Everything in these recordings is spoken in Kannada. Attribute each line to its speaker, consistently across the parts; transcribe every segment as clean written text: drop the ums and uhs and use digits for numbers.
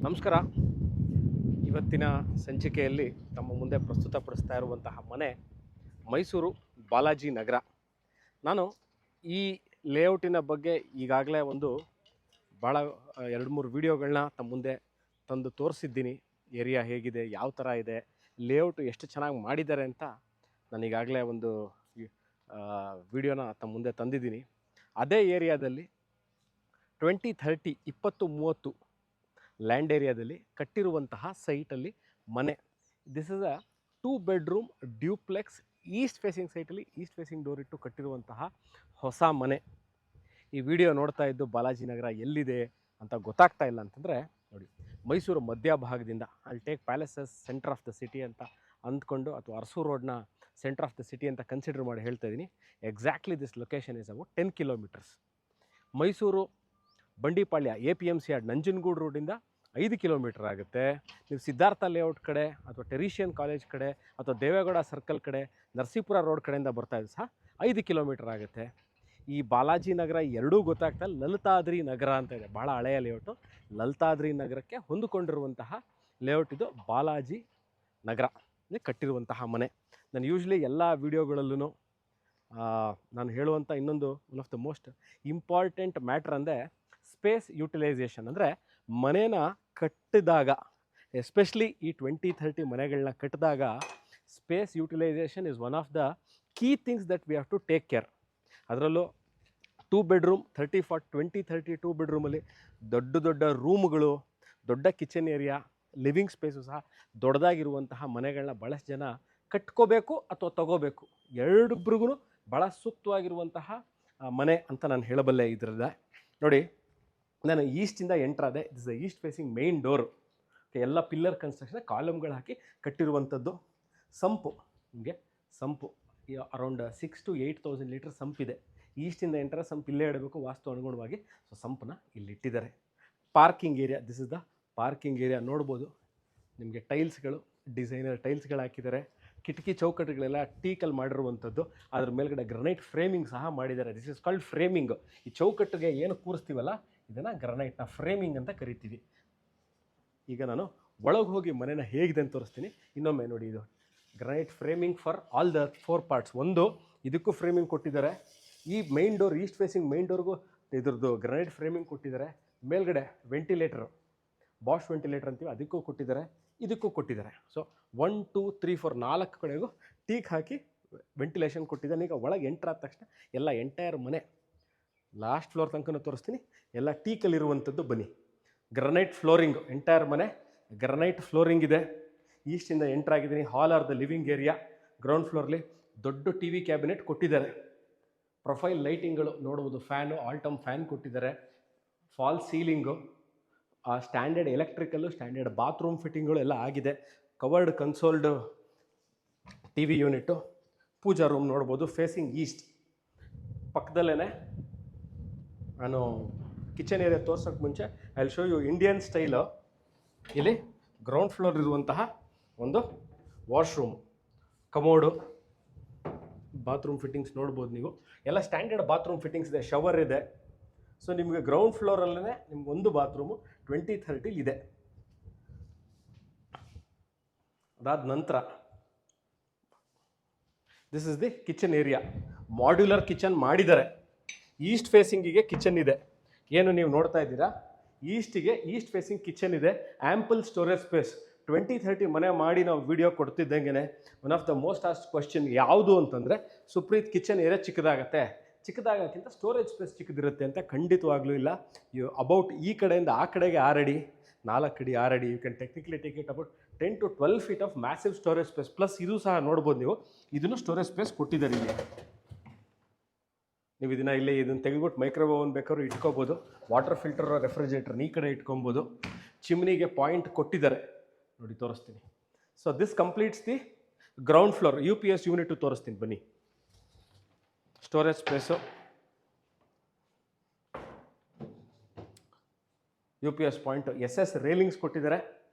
Speaker 1: ನಮಸ್ಕಾರ. ಇವತ್ತಿನ ಸಂಚಿಕೆಯಲ್ಲಿ ತಮ್ಮ ಮುಂದೆ ಪ್ರಸ್ತುತಪಡಿಸ್ತಾ ಇರುವಂತಹ ಮನೆ ಮೈಸೂರು ಬಾಲಾಜಿ ನಗರ. ನಾನು ಈ ಲೇಔಟಿನ ಬಗ್ಗೆ ಈಗಾಗಲೇ ಭಾಳ 2-3 ವೀಡಿಯೋಗಳನ್ನ ತಮ್ಮ ಮುಂದೆ ತಂದು ತೋರಿಸಿದ್ದೀನಿ. ಏರಿಯಾ ಹೇಗಿದೆ, ಯಾವ ಥರ ಇದೆ, ಲೇಔಟು ಎಷ್ಟು ಚೆನ್ನಾಗಿ ಮಾಡಿದ್ದಾರೆ ಅಂತ ನಾನು ಈಗಾಗಲೇ ವೀಡಿಯೋನ ತಮ್ಮ ಮುಂದೆ ತಂದಿದ್ದೀನಿ. ಅದೇ ಏರಿಯಾದಲ್ಲಿ 2030 2030 ಲ್ಯಾಂಡ್ ಏರಿಯಾದಲ್ಲಿ ಕಟ್ಟಿರುವಂತಹ ಸೈಟಲ್ಲಿ ಮನೆ. This is a 2 bedroom duplex east facing ಸೈಟಲ್ಲಿ ಈಸ್ಟ್ ಫೇಸಿಂಗ್ ಡೋರ್ ಇಟ್ಟು ಕಟ್ಟಿರುವಂತಹ ಹೊಸ ಮನೆ. ಈ ವಿಡಿಯೋ ನೋಡ್ತಾ ಇದ್ದು ಬಾಲಾಜಿ ನಗರ ಎಲ್ಲಿದೆ ಅಂತ ಗೊತ್ತಾಗ್ತಾ ಇಲ್ಲ ಅಂತಂದರೆ ನೋಡಿ, ಮೈಸೂರು ಮಧ್ಯಭಾಗದಿಂದ ಅಲ್ಲಿ take palaces centre of the city ಅಂತ ಅಂದ್ಕೊಂಡು, ಅಥವಾ ಅರಸು ರೋಡ್ನ ಸೆಂಟರ್ ಆಫ್ ದ ಸಿಟಿ ಅಂತ ಕನ್ಸಿಡರ್ ಮಾಡಿ ಹೇಳ್ತಾ ಇದ್ದೀನಿ. Exactly this location is about 10 kilometres. Mysuru Bandipalya APMC yard Nanjangud ರೋಡಿಂದ 5 ಕಿಲೋಮೀಟರ್ ಆಗುತ್ತೆ. ನೀವು ಸಿದ್ಧಾರ್ಥ ಲೇಔಟ್ ಕಡೆ ಅಥವಾ ಟೆರಿಷಿಯನ್ ಕಾಲೇಜ್ ಕಡೆ ಅಥವಾ ದೇವೇಗೌಡ ಸರ್ಕಲ್ ಕಡೆ ನರಸೀಪುರ ರೋಡ್ ಕಡೆಯಿಂದ ಬರ್ತಾ ಇದ್ದು ಸಹ 5 ಕಿಲೋಮೀಟರ್ ಆಗುತ್ತೆ. ಈ ಬಾಲಾಜಿ ನಗರ ಎರಡೂ ಗೊತ್ತಾಗ್ತಾ ಲಲಿತಾದ್ರಿ ನಗರ ಅಂತ ಇದೆ, ಭಾಳ ಹಳೆಯ ಲೇಔಟು. ಲಲಿತಾದ್ರಿ ನಗರಕ್ಕೆ ಹೊಂದಿಕೊಂಡಿರುವಂತಹ ಲೇಔಟ್ ಇದು ಬಾಲಾಜಿ ನಗರ ಕಟ್ಟಿರುವಂತಹ ಮನೆ. ನಾನು ಯೂಶ್ವಲಿ ಎಲ್ಲ ವೀಡಿಯೋಗಳಲ್ಲೂ ನಾನು ಹೇಳುವಂಥ ಇನ್ನೊಂದು one of the most important matter ಅಂದರೆ ಸ್ಪೇಸ್ ಯುಟಿಲೈಸೇಷನ್. ಅಂದರೆ ಮನೇನ ಕಟ್ಟಿದಾಗ, ಎಸ್ಪೆಷಲಿ ಈ 2030 ಮನೆಗಳನ್ನ ಕಟ್ಟಿದಾಗ, space utilization is one of the key things that we have to take care. ಅದರಲ್ಲೂ 2 ಬೆಡ್ರೂಮ್ 2030 2 ಬೆಡ್ರೂಮಲ್ಲಿ ದೊಡ್ಡ ರೂಮ್ಗಳು, ದೊಡ್ಡ ಕಿಚನ್ ಏರಿಯಾ, ಲಿವಿಂಗ್ ಸ್ಪೇಸು ಸಹ ದೊಡ್ಡದಾಗಿರುವಂತಹ ಮನೆಗಳನ್ನ ಭಾಳಷ್ಟು ಜನ ಕಟ್ಕೋಬೇಕು ಅಥವಾ ತಗೋಬೇಕು, ಎರಡಿಬ್ರಿಗೂ ಭಾಳ ಸೂಕ್ತವಾಗಿರುವಂತಹ ಮನೆ ಅಂತ ನಾನು ಹೇಳಬಲ್ಲೆ. ಇದರಿಂದ ನೋಡಿ, ನಾನು ಈಸ್ಟಿಂದ ಎಂಟ್ರಾದೆ. This is the east facing main door. ಎಲ್ಲ ಪಿಲ್ಲರ್ ಕನ್ಸ್ಟ್ರಕ್ಷನ್ ಕಾಲಮ್ಗಳು ಹಾಕಿ ಕಟ್ಟಿರುವಂಥದ್ದು. ಸಂಪು, ನಿಮಗೆ ಸಂಪು ಅರೌಂಡ್ 6,000 to 8,000 ಲೀಟರ್ ಸಂಪಿದೆ. ಈಸ್ಟಿಂದ ಎಂಟ್ರ ಸಂಪ್ ಇಲ್ಲೇ ಇಡಬೇಕು ವಾಸ್ತು ಅನುಗುಣವಾಗಿ. ಸೊ ಸಂಪನ್ನ ಇಲ್ಲಿಟ್ಟಿದ್ದಾರೆ. Parking area, this is the parking area. ನೋಡ್ಬೋದು ನಿಮಗೆ ಟೈಲ್ಸ್ಗಳು, ಡಿಸೈನರ್ ಟೈಲ್ಸ್ಗಳು ಹಾಕಿದ್ದಾರೆ. ಕಿಟಕಿ ಚೌಕಟ್ಟುಗಳೆಲ್ಲ ಟೀಕಲ್ಲಿ ಮಾಡಿರುವಂಥದ್ದು. ಅದ್ರ ಮೇಲ್ಗಡೆ ಗ್ರನೈಟ್ ಫ್ರೇಮಿಂಗ್ ಸಹ ಮಾಡಿದ್ದಾರೆ. This is called framing. ಈ ಚೌಕಟ್ಟಿಗೆ ಏನು ಕೂರಿಸ್ತೀವಲ್ಲ, ಇದನ್ನು ಗ್ರನೈಟ್ನ ಫ್ರೇಮಿಂಗ್ ಅಂತ ಕರಿತೀವಿ. ಈಗ ನಾನು ಒಳಗೆ ಹೋಗಿ ಮನೆನ ಹೇಗಿದೆ ಅಂತ ತೋರಿಸ್ತೀನಿ. ಇನ್ನೊಮ್ಮೆ ನೋಡಿ, ಇದು granite framing for all the 4 parts. ಇದಕ್ಕೂ ಫ್ರೇಮಿಂಗ್ ಕೊಟ್ಟಿದ್ದಾರೆ. ಈ main door, east facing main ಡೋರ್ಗೂ ಇದ್ರದ್ದು ಗ್ರನೈಟ್ ಫ್ರೇಮಿಂಗ್ ಕೊಟ್ಟಿದ್ದಾರೆ. ಮೇಲ್ಗಡೆ ವೆಂಟಿಲೇಟರ್, ಬಾಷ್ ವೆಂಟಿಲೇಟರ್ ಅಂತೀವಿ, ಅದಕ್ಕೂ ಕೊಟ್ಟಿದ್ದಾರೆ, ಇದಕ್ಕೂ ಕೊಟ್ಟಿದ್ದಾರೆ. ಸೊ 1 2 3 4 4 ಕಡೆಗೂ ಟೀಕ್ ಹಾಕಿ ವೆಂಟಿಲೇಷನ್ ಕೊಟ್ಟಿದ್ದಾನೆ. ಈಗ ಒಳಗೆ ಎಂಟ್ರಾದ ತಕ್ಷಣ ಎಲ್ಲ ಎಂಟೈರ್ ಮನೆ ಲಾಸ್ಟ್ ಫ್ಲೋರ್ ತನಕ ತೋರಿಸ್ತೀನಿ. ಎಲ್ಲ ಟೀಕಲ್ಲಿರುವಂಥದ್ದು. ಬನ್ನಿ, ಗ್ರನೈಟ್ ಫ್ಲೋರಿಂಗು, ಎಂಟೈರ್ ಮನೆ ಗ್ರನೈಟ್ ಫ್ಲೋರಿಂಗ್ ಇದೆ. ಈಸ್ಟಿಂದ ಎಂಟ್ರಾಗಿದ್ದೀನಿ. Hall are the living area. Ground ಫ್ಲೋರ್ಲಿ ದೊಡ್ಡ TV ಕ್ಯಾಬಿನೆಟ್ ಕೊಟ್ಟಿದ್ದಾರೆ. ಪ್ರೊಫೈಲ್ ಲೈಟಿಂಗ್ಗಳು ನೋಡ್ಬೋದು, ಫ್ಯಾನು, ಆಲ್ಟಮ್ ಫ್ಯಾನ್ ಕೊಟ್ಟಿದ್ದಾರೆ. Fall ceiling, standard electrical, standard bathroom ಫಿಟ್ಟಿಂಗ್ಗಳು ಎಲ್ಲ ಆಗಿದೆ. Covered concealed TV unit. Pooja room ನೋಡ್ಬೋದು, ಫೇಸಿಂಗ್ ಈಸ್ಟ್. ಪಕ್ಕದಲ್ಲೇ ನಾನು ಕಿಚನ್ ಏರಿಯಾ ತೋರ್ಸೋಕ್ಕೆ ಮುಂಚೆ I will show you Indian style. ಇಲ್ಲಿ ಗ್ರೌಂಡ್ ಫ್ಲೋರ್ ಇರುವಂತಹ ಒಂದು ವಾಶ್ರೂಮ್, ಕಮೋಡು, ಬಾತ್ರೂಮ್ ಫಿಟ್ಟಿಂಗ್ಸ್ ನೋಡ್ಬೋದು ನೀವು. ಎಲ್ಲ ಸ್ಟ್ಯಾಂಡರ್ಡ್ ಬಾತ್ರೂಮ್ ಫಿಟ್ಟಿಂಗ್ಸ್ ಇದೆ, ಶವರ್ ಇದೆ. ಸೊ ನಿಮಗೆ ಗ್ರೌಂಡ್ ಫ್ಲೋರಲ್ಲೇ ನಿಮ್ಗೆ ಒಂದು ಬಾತ್ರೂಮು 2030 ಇದೆ. ಅದಾದ ನಂತರ this is the kitchen area. Modular kitchen ಮಾಡಿದ್ದಾರೆ. ಈಸ್ಟ್ ಫೇಸಿಂಗಿಗೆ ಕಿಚನ್ ಇದೆ. ಏನು ನೀವು ನೋಡ್ತಾ ಇದ್ದೀರಾ, ಈಸ್ಟಿಗೆ ಈಸ್ಟ್ ಫೇಸಿಂಗ್ ಕಿಚನ್ ಇದೆ. Ample storage space. 2030 ಮನೆ ಮಾಡಿ ನಾವು ವಿಡಿಯೋ ಕೊಡ್ತಿದ್ದಂಗೆ one of the most asked question ಯಾವುದು ಅಂತಂದರೆ, ಸುಪ್ರೀತ್ ಕಿಚನ್ ಏರಿಯಾ ಚಿಕ್ಕದಾಗಕ್ಕಿಂತ ಸ್ಟೋರೇಜ್ ಸ್ಪೇಸ್ ಚಿಕ್ಕದಿರುತ್ತೆ ಅಂತ. ಖಂಡಿತವಾಗ್ಲೂ ಇಲ್ಲ. ಅಬೌಟ್ ಈ ಕಡೆಯಿಂದ ಆ ಕಡೆಗೆ 6 ಅಡಿ 4 ಅಡಿ 6 ಅಡಿ, you can technically take it about 10 to 12 feet of massive storage space. Plus ಇದು ಸಹ ನೋಡ್ಬೋದು ನೀವು, ಇದನ್ನು ಸ್ಟೋರೇಜ್ ಸ್ಪೇಸ್ ಕೊಟ್ಟಿದ್ದಾರೆ ಇಲ್ಲಿ. ನೀವು ಇದನ್ನು ತೆಗೆದುಬಿಟ್ಟು ಮೈಕ್ರೋವೇವ್ ಓವನ್ ಬೇಕಾದ್ರೂ ಇಟ್ಕೋಬೋದು. ವಾಟರ್ ಫಿಲ್ಟರ್, ರೆಫ್ರಿಜರೇಟರ್ನ ಈ ಕಡೆ ಇಟ್ಕೊಬೋದು. ಚಿಮ್ನಿಗೆ ಪಾಯಿಂಟ್ ಕೊಟ್ಟಿದ್ದಾರೆ, ನೋಡಿ ತೋರಿಸ್ತೀನಿ. So this completes the ground floor. UPS unit ತೋರಿಸ್ತೀನಿ ಬನ್ನಿ. Storage space, UPS point, SS railings ಕೊಟ್ಟಿದ್ದಾರೆ,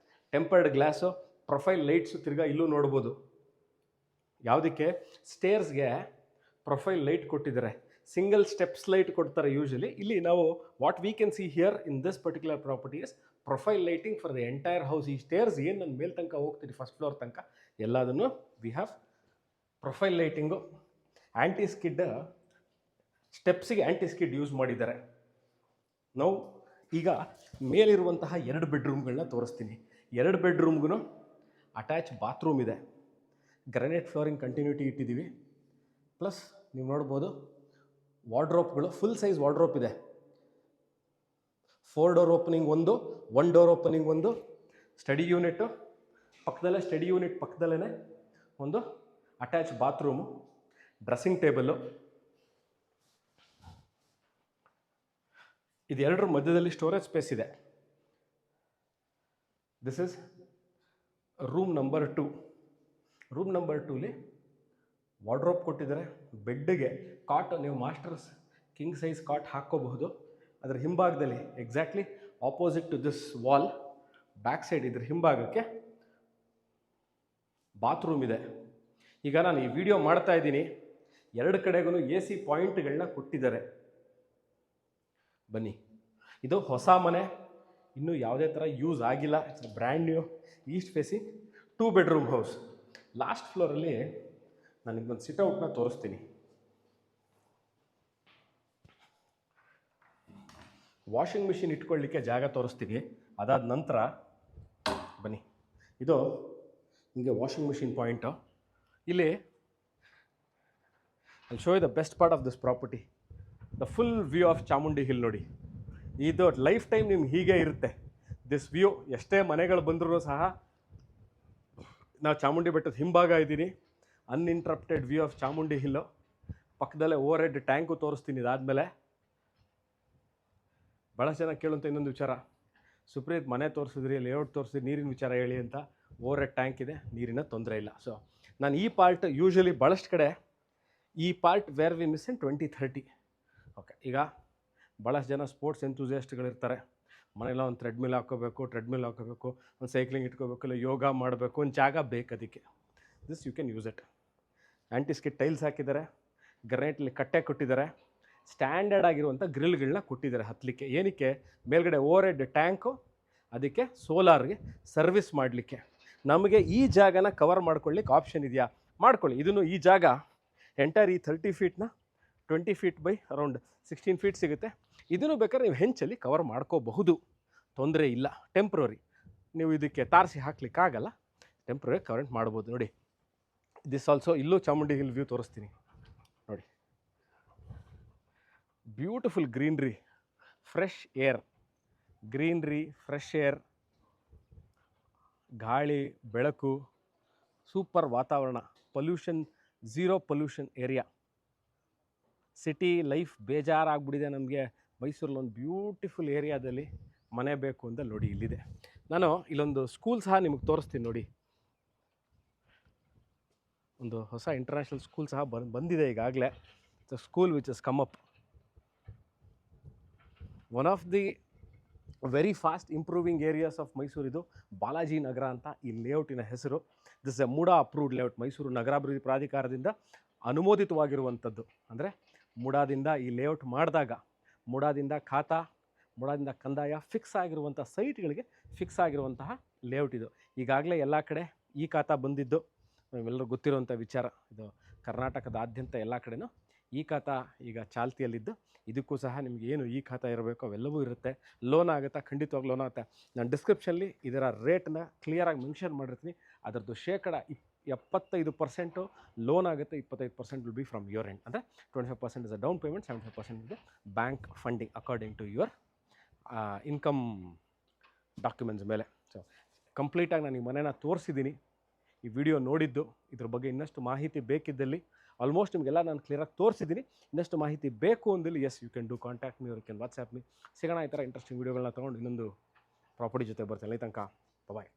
Speaker 1: ಟೆಂಪರ್ಡ್ ಗ್ಲಾಸು, ಪ್ರೊಫೈಲ್ ಲೈಟ್ಸು. ತಿರ್ಗಾ ಇಲ್ಲೂ ನೋಡ್ಬೋದು. ಯಾವುದಕ್ಕೆ? ಸ್ಟೇರ್ಸ್ಗೆ ಪ್ರೊಫೈಲ್ ಲೈಟ್ ಕೊಟ್ಟಿದ್ದಾರೆ. ಸಿಂಗಲ್ ಸ್ಟೆಪ್ಸ್ ಲೈಟ್ ಕೊಡ್ತಾರೆ ಯೂಶಲಿ. ಇಲ್ಲಿ ನಾವು what we can see here in this particular property is profile lighting for the entire house. ಈ ಸ್ಟೇರ್ಸ್ ಏನು ನನ್ನ ಮೇಲೆ ತನಕ ಹೋಗ್ತೀನಿ ಫಸ್ಟ್ ಫ್ಲೋರ್ ತನಕ ಎಲ್ಲದನ್ನು we have profile lighting. Anti skid ಸ್ಟೆಪ್ಸಿಗೆ anti skid use ಮಾಡಿದ್ದಾರೆ. ನಾವು ಈಗ ಮೇಲಿರುವಂತಹ 2 ಬೆಡ್ರೂಮ್ಗಳನ್ನ ತೋರಿಸ್ತೀನಿ. 2 ಬೆಡ್ರೂಮ್ಗೂ ಅಟ್ಯಾಚ್ ಬಾತ್ರೂಮ್ ಇದೆ. ಗ್ರಾನೈಟ್ ಫ್ಲೋರಿಂಗ್ ಕಂಟಿನ್ಯೂಟಿ ಇಟ್ಟಿದ್ದೀವಿ. ಪ್ಲಸ್ ನೀವು ನೋಡ್ಬೋದು ವಾರ್ಡ್ರೋಪ್ಗಳು, ಫುಲ್ ಸೈಜ್ ವಾರ್ಡ್ರೋಪ್ ಇದೆ. 4 ಡೋರ್ ಓಪನಿಂಗ್ ಒಂದು, 1 ಡೋರ್ ಓಪನಿಂಗ್ ಒಂದು, ಸ್ಟಡಿ ಯೂನಿಟ್ಟು ಪಕ್ಕದಲ್ಲೇ, ಸ್ಟಡಿ ಯೂನಿಟ್ ಪಕ್ಕದಲ್ಲೇ ಒಂದು ಅಟ್ಯಾಚ್ ಬಾತ್ರೂಮು, ಡ್ರೆಸ್ಸಿಂಗ್ ಟೇಬಲ್ಲು. ಇದೆರಡರ ಮಧ್ಯದಲ್ಲಿ ಸ್ಟೋರೇಜ್ ಸ್ಪೇಸ್ ಇದೆ. This is room number 2. Room number 2ಲಿ ವಾರ್ಡ್ರೋಪ್ ಕೊಟ್ಟಿದ್ದಾರೆ. ಬೆಡ್ಗೆ ಕಾಟ್, ನೀವು ಮಾಸ್ಟರ್ಸ್ ಕಿಂಗ್ ಸೈಜ್ ಕಾಟ್ ಹಾಕ್ಕೋಬಹುದು. ಅದರ ಹಿಂಭಾಗದಲ್ಲಿ exactly opposite to this wall back side ಇದ್ರ ಹಿಂಭಾಗಕ್ಕೆ ಬಾತ್ರೂಮ್ ಇದೆ. ಈಗ ನಾನು ಈ ವಿಡಿಯೋ ಮಾಡ್ತಾ ಇದ್ದೀನಿ, 2 ಕಡೆಗೂ AC ಪಾಯಿಂಟ್ಗಳನ್ನ ಕೊಟ್ಟಿದ್ದಾರೆ. ಬನ್ನಿ, ಇದು ಹೊಸ ಮನೆ, ಇನ್ನೂ ಯಾವುದೇ ಥರ ಯೂಸ್ ಆಗಿಲ್ಲ. It's brand new east facing 2 bedroom house. Last ಫ್ಲೋರಲ್ಲಿ ನಾನು ನಿಮ್ಗೊಂದು ಸಿಟ್ಔಟ್ನ ತೋರಿಸ್ತೀನಿ. ವಾಷಿಂಗ್ ಮಿಷಿನ್ ಇಟ್ಕೊಳ್ಳಿಕ್ಕೆ ಜಾಗ ತೋರಿಸ್ತೀನಿ. ಅದಾದ ನಂತರ ಬನ್ನಿ, ಇದು ಹಿಂಗೆ ವಾಷಿಂಗ್ ಮಿಷಿನ್ ಪಾಯಿಂಟು. ಇಲ್ಲಿ I show you the best part of this property, the full view of Chamundi hill. ನೋಡಿ, ಇದು ಲೈಫ್ ಟೈಮ್ ನಿಮ್ಗೆ ಹೀಗೆ ಇರುತ್ತೆ ದಿಸ್ ವ್ಯೂ. ಎಷ್ಟೇ ಮನೆಗಳು ಬಂದರೂ ಸಹ ನಾವು ಚಾಮುಂಡಿ ಬೆಟ್ಟದ ಹಿಂಭಾಗ ಇದ್ದೀನಿ. Uninterrupted view of Chamundi hill. ಪಕ್ಕದಲ್ಲೇ ಓವರ್ ಹೆಡ್ ಟ್ಯಾಂಕು ತೋರಿಸ್ತೀನಿ. ಇದಾದಮೇಲೆ ಭಾಳಷ್ಟು ಜನ ಕೇಳುವಂಥ ಇನ್ನೊಂದು ವಿಚಾರ, ಸುಪ್ರೀತ್ ಮನೆ ತೋರಿಸಿದ್ರಿ, ಲೇಔಟ್ ತೋರಿಸಿದ್ರಿ, ನೀರಿನ ವಿಚಾರ ಹೇಳಿ ಅಂತ. ಓವರ್ ಹೆಡ್ ಟ್ಯಾಂಕ್ ಇದೆ, ನೀರಿನ ತೊಂದರೆ ಇಲ್ಲ. ಸೊ ನಾನು ಈ ಪಾರ್ಟ್ ಯೂಶ್ವಲಿ ಭಾಳಷ್ಟು ಕಡೆ ಈ part where we miss in 2030. Okay, ಈಗ ಭಾಳಷ್ಟು ಜನ ಸ್ಪೋರ್ಟ್ಸ್ ಎಂಥೂಸಿಯಾಸ್ಟ್ಗಳಿರ್ತಾರೆ. ಮನೆಯಲ್ಲ ಒಂದು ಟ್ರೆಡ್ಮಿಲ್ ಹಾಕೋಬೇಕು, ಒಂದು ಸೈಕ್ಲಿಂಗ್ ಇಟ್ಕೋಬೇಕು, ಇಲ್ಲ ಯೋಗ ಮಾಡಬೇಕು, ಒಂದು ಜಾಗ ಬೇಕು ಅದಕ್ಕೆ. This you can use it. Anti skid tiles ಹಾಕಿದ್ದಾರೆ, ಗ್ರನೈಟಲ್ಲಿ ಕಟ್ಟೆ ಕೊಟ್ಟಿದ್ದಾರೆ, ಸ್ಟ್ಯಾಂಡರ್ಡ್ ಆಗಿರುವಂಥ ಗ್ರಿಲ್ಗಳನ್ನ ಕೊಟ್ಟಿದ್ದಾರೆ ಹತ್ತಲಿಕ್ಕೆ. ಏನಕ್ಕೆ? ಮೇಲ್ಗಡೆ ಓವರ್ ಹೆಡ್ ಟ್ಯಾಂಕು, ಅದಕ್ಕೆ ಸೋಲಾರ್ಗೆ ಸರ್ವಿಸ್ ಮಾಡಲಿಕ್ಕೆ. ನಮಗೆ ಈ ಜಾಗನ ಕವರ್ ಮಾಡ್ಕೊಳ್ಳಿಕ್ಕೆ ಆಪ್ಷನ್ ಇದೆಯಾ? ಮಾಡ್ಕೊಳ್ಳಿ. ಇದನ್ನು ಈ ಜಾಗ ಎಂಟೈರ್ ಈ 30 ಫೀಟ್ನ 20 ಫೀಟ್ ಬೈ ಅರೌಂಡ್ 16 ಫೀಟ್ ಸಿಗುತ್ತೆ. ಇದನ್ನು ಬೇಕಾದ್ರೆ ನೀವು ಹೆಂಚಲ್ಲಿ ಕವರ್ ಮಾಡ್ಕೋಬಹುದು, ತೊಂದರೆ ಇಲ್ಲ. ಟೆಂಪ್ರರಿ ನೀವು ಇದಕ್ಕೆ ತಾರಿಸಿ ಹಾಕ್ಲಿಕ್ಕಾಗಲ್ಲ, ಟೆಂಪ್ರರಿ ಕವರ್ ಮಾಡ್ಬೋದು. ನೋಡಿ, ದಿಸ್ ಆಲ್ಸೋ ಇಲ್ಲೂ ಚಾಮುಂಡಿ ಹಿಲ್ ವ್ಯೂ ತೋರಿಸ್ತೀನಿ. ನೋಡಿ, beautiful greenery, fresh air, greenery, fresh air, ಗಾಳಿ, ಬೆಳಕು, ಸೂಪರ್ ವಾತಾವರಣ, pollution, zero pollution area. City life ಬೇಜಾರಾಗ್ಬಿಟ್ಟಿದೆ ನಮಗೆ. ಮೈಸೂರಲ್ಲಿ ಒಂದು ಬ್ಯೂಟಿಫುಲ್ ಏರಿಯಾದಲ್ಲಿ ಮನೆ ಬೇಕು ಅಂತ ನೋಡಿ ಇಲ್ಲಿದೆ. ನಾನು ಇಲ್ಲೊಂದು ಸ್ಕೂಲ್ ಸಹ ನಿಮಗೆ ತೋರಿಸ್ತೀನಿ. ನೋಡಿ, ಒಂದು ಹೊಸ ಇಂಟರ್ನ್ಯಾಷನಲ್ ಸ್ಕೂಲ್ ಸಹ ಬಂದಿದೆ ಈಗಾಗಲೇ. The school which is come up, one of the very fast improving areas of Mysuru. ಇದು ಬಾಲಾಜಿ ನಗರ ಅಂತ ಈ ಲೇಔಟಿನ ಹೆಸರು. This A MUDA approved layout. Mysuru ನಗರಾಭಿವೃದ್ಧಿ ಪ್ರಾಧಿಕಾರದಿಂದ ಅನುಮೋದಿತವಾಗಿರುವಂಥದ್ದು. ಅಂದರೆ ಮುಡಾದಿಂದ ಈ ಲೇಔಟ್ ಮಾಡಿದಾಗ ಮುಡಾದಿಂದ ಖಾತಾ, ಮುಡಾದಿಂದ ಕಂದಾಯ ಫಿಕ್ಸ್ ಆಗಿರುವಂಥ ಸೈಟ್ಗಳಿಗೆ ಫಿಕ್ಸ್ ಆಗಿರುವಂತಹ ಲೇಔಟ್ ಇದು. ಈಗಾಗಲೇ ಎಲ್ಲ ಕಡೆ ಈ ಖಾತಾ ಬಂದಿದ್ದು ನಿಮ್ಮೆಲ್ಲರೂ ಗೊತ್ತಿರುವಂಥ ವಿಚಾರ. ಇದು ಕರ್ನಾಟಕದಾದ್ಯಂತ ಎಲ್ಲ ಕಡೆನೂ ಈ ಖಾತಾ ಈಗ ಚಾಲ್ತಿಯಲ್ಲಿದ್ದು, ಇದಕ್ಕೂ ಸಹ ನಿಮ್ಗೆ ಏನು ಈ ಖಾತಾ ಇರಬೇಕು ಅವೆಲ್ಲವೂ ಇರುತ್ತೆ. ಲೋನ್ ಆಗುತ್ತಾ? ಖಂಡಿತವಾಗಿ ಲೋನ್ ಆಗುತ್ತೆ. ನಾನು ಡಿಸ್ಕ್ರಿಪ್ಷನ್ಲಿ ಇದರ ರೇಟ್ನ ಕ್ಲಿಯರಾಗಿ ಮೆನ್ಷನ್ ಮಾಡಿರ್ತೀನಿ. ಅದರದ್ದು 75% ಲೋನ್ ಆಗುತ್ತೆ, 25% will be from your end. ಅಂದರೆ 25% is a down payment, 75% is bank funding according to your income documents ಮೇಲೆ. ಸೊ ಕಂಪ್ಲೀಟಾಗಿ ನಾನು ಈ ಮನೆನ ತೋರಿಸಿದ್ದೀನಿ. ಈ ವಿಡಿಯೋ ನೋಡಿದ್ದು, ಇದ್ರ ಬಗ್ಗೆ ಇನ್ನಷ್ಟು ಮಾಹಿತಿ ಬೇಕಿದ್ದಲ್ಲಿ ಆಲ್ಮೋಸ್ಟ್ ನಿಮಗೆಲ್ಲ ನಾನು ಕ್ಲಿಯರಾಗಿ ತೋರಿಸಿದ್ದೀನಿ. ಇನ್ನಷ್ಟು ಮಾಹಿತಿ ಬೇಕು ಅಂದಲ್ಲಿ yes you can do contact me, you can WhatsApp me. ಸಿಗೋಣ ಈ ಥರ ಇಂಟ್ರೆಸ್ಟಿಂಗ್ ವೀಡಿಯೋಗಳನ್ನ ತೊಗೊಂಡು ಇನ್ನೊಂದು ಪ್ರಾಪರ್ಟಿ ಜೊತೆ ಬರ್ತೀನಿ. ಅಲ್ಲಿ ತನಕ ಬಾಯ್.